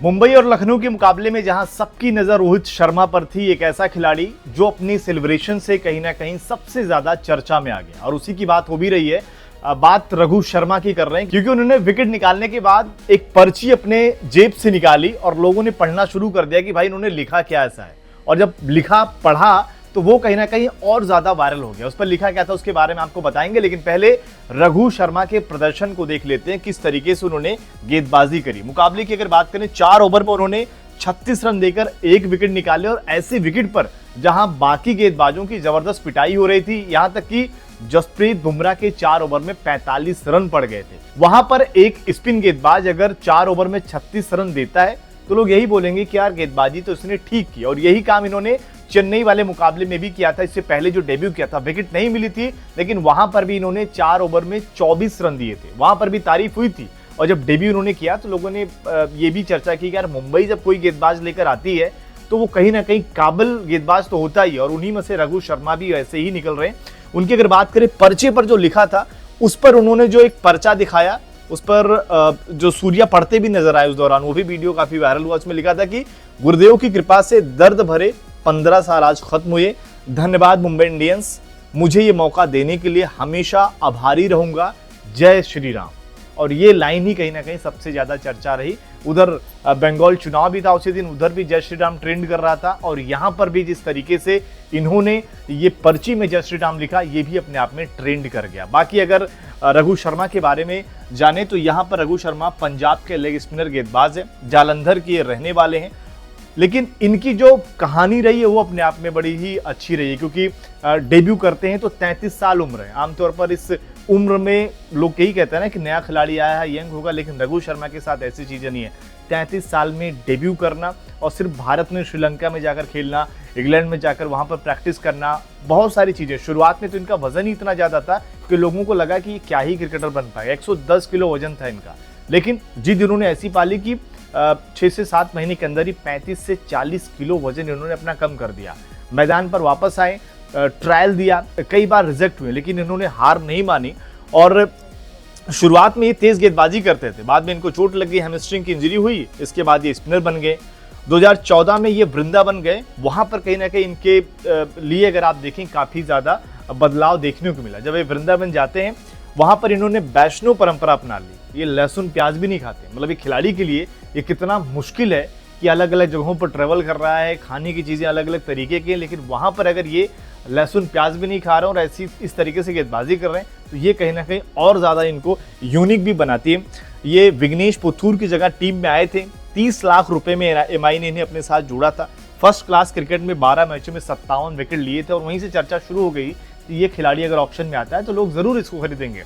मुंबई और लखनऊ के मुकाबले में जहां सबकी नजर रोहित शर्मा पर थी, एक ऐसा खिलाड़ी जो अपनी सेलिब्रेशन से कहीं ना कहीं सबसे ज्यादा चर्चा में आ गया और उसी की बात हो भी रही है। बात रघु शर्मा की कर रहे हैं क्योंकि उन्होंने विकेट निकालने के बाद एक पर्ची अपने जेब से निकाली और लोगों ने पढ़ना शुरू कर दिया कि भाई इन्होंने लिखा क्या ऐसा है। और जब लिखा पढ़ा तो वो कहीं ना कहीं और ज्यादा वायरल हो गया। उस पर लिखा क्या था उसके बारे में आपको बताएंगे, लेकिन पहले रघु शर्मा के प्रदर्शन को देख लेते हैं, किस तरीके से उन्होंने गेंदबाजी करी। मुकाबले की अगर बात करें, 4 ओवर पर उन्होंने 36 रन देकर 1 विकेट निकाले और ऐसे विकेट पर जहां बाकी गेंदबाजों की जबरदस्त पिटाई हो रही थी, यहां तक कि जसप्रीत बुमराह के 4 ओवर में 45 रन पड़ गए थे। वहां पर एक स्पिन गेंदबाज अगर 4 ओवर में 36 रन देता है तो लोग यही बोलेंगे कि यार गेंदबाजी तो इसने ठीक की। और यही काम इन्होंने चेन्नई वाले मुकाबले में भी किया था। इससे पहले जो डेब्यू किया था, विकेट नहीं मिली थी, लेकिन वहां पर भी इन्होंने 4 ओवर में 24 रन दिए थे। वहां पर भी तारीफ हुई थी। और जब डेब्यू इन्होंने किया तो लोगों ने ये भी चर्चा की कि यार मुंबई जब कोई गेंदबाज लेकर आती है तो वो कहीं ना कहीं काबिल गेंदबाज तो होता ही है, और उन्हीं में से रघु शर्मा भी ऐसे ही निकल रहे हैं। उनकी अगर बात करें, पर्चे पर जो लिखा था उस पर उन्होंने जो एक पर्चा दिखाया, उस पर जो सूर्या पढ़ते भी नजर आए उस दौरान, वो भी वीडियो काफी वायरल हुआ। उसमें लिखा था कि गुरुदेव की कृपा से दर्द भरे 15 साल आज खत्म हुए। धन्यवाद मुंबई इंडियंस, मुझे ये मौका देने के लिए हमेशा आभारी रहूंगा। जय श्री राम। और ये लाइन ही कहीं ना कहीं सबसे ज्यादा चर्चा रही। उधर बंगाल चुनाव भी था उसी दिन, उधर भी जय श्री राम ट्रेंड कर रहा था, और यहाँ पर भी जिस तरीके से इन्होंने ये पर्ची में जय श्री राम लिखा, ये भी अपने आप में ट्रेंड कर गया। बाकी अगर रघु शर्मा के बारे में जाने तो यहाँ पर रघु शर्मा पंजाब के लेग स्पिनर गेंदबाज है, जालंधर के ये रहने वाले हैं। लेकिन इनकी जो कहानी रही है वो अपने आप में बड़ी ही अच्छी रही है, क्योंकि डेब्यू करते हैं तो 33 साल उम्र है। आमतौर पर इस उम्र में लोग यही कहते हैं ना कि नया खिलाड़ी आया है, यंग होगा, लेकिन रघु शर्मा के साथ ऐसी चीजें नहीं है। 33 साल में डेब्यू करना और सिर्फ भारत में, श्रीलंका में जाकर खेलना, इंग्लैंड में जाकर वहां पर प्रैक्टिस करना, बहुत सारी चीजें। शुरुआत में तो इनका वजन ही इतना ज्यादा था कि लोगों को लगा कि क्या ही क्रिकेटर बन पाएगा। 110 किलो वजन था इनका, लेकिन जिद इन्होंने ऐसी पाली कि 6 से 7 महीने के अंदर ही 35 से 40 किलो वजन इन्होंने अपना कम कर दिया। मैदान पर वापस आए, ट्रायल दिया, कई बार रिजेक्ट हुए, लेकिन इन्होंने हार नहीं मानी। और शुरुआत में ये तेज गेंदबाजी करते थे, बाद में इनको चोट लग गई, हैमस्ट्रिंग की इंजरी हुई, इसके बाद ये स्पिनर बन गए। 2014 में ये वृंदावन गए, वहां पर कहीं ना कहीं इनके लिए अगर आप देखें काफी ज्यादा बदलाव देखने को मिला। जब ये वृंदावन जाते हैं वहां पर इन्होंने वैष्णव परंपरा अपना ली। ये लहसुन प्याज भी नहीं खाते। मतलब एक खिलाड़ी के लिए ये कितना मुश्किल है कि अलग अलग जगहों पर ट्रेवल कर रहा है, खाने की चीजें अलग अलग तरीके की, लेकिन वहां पर अगर ये लहसुन प्याज भी नहीं खा रहे और ऐसी इस तरीके से गेंदबाजी कर रहे हैं तो ये कहीं ना कहीं और ज्यादा इनको यूनिक भी बनाती है। ये विघ्नेश पुथूर की जगह टीम में आए थे। 30 लाख रुपए में एमआई ने इन्हें अपने साथ जोड़ा था। फर्स्ट क्लास क्रिकेट में 12 मैचों में 57 विकेट लिए थे, और वहीं से चर्चा शुरू हो गई कि ये खिलाड़ी अगर ऑप्शन में आता है तो लोग जरूर इसको खरीदेंगे।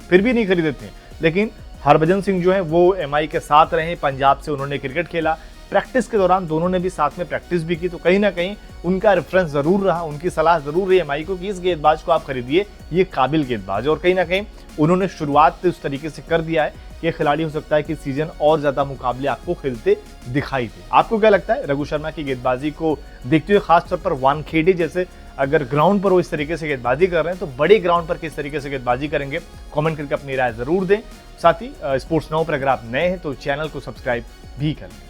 फिर भी नहीं खरीदे थे, लेकिन हरभजन सिंह जो है वो एमआई के साथ रहे, पंजाब से उन्होंने क्रिकेट खेला। प्रैक्टिस के दौरान दोनों ने भी साथ में प्रैक्टिस भी की, तो कहीं ना कहीं उनका रेफरेंस जरूर रहा, उनकी सलाह जरूर रही एमआई को कि इस गेंदबाज को आप खरीदिए, ये काबिल गेंदबाज है। और कहीं ना कहीं उन्होंने शुरुआत उस तरीके से कर दिया है कि ये खिलाड़ी हो सकता है कि सीजन और ज्यादा मुकाबले आपको खेलते दिखाई दे। आपको क्या लगता है रघु शर्मा की गेंदबाजी को देखते हुए, खासतौर पर वानखेड़े जैसे अगर ग्राउंड पर वो इस तरीके से गेंदबाजी कर रहे हैं तो बड़े ग्राउंड पर किस तरीके से गेंदबाजी करेंगे? कमेंट करके अपनी राय जरूर दें। साथ ही स्पोर्ट्स नाउ पर अगर आप नए हैं तो चैनल को सब्सक्राइब भी करें।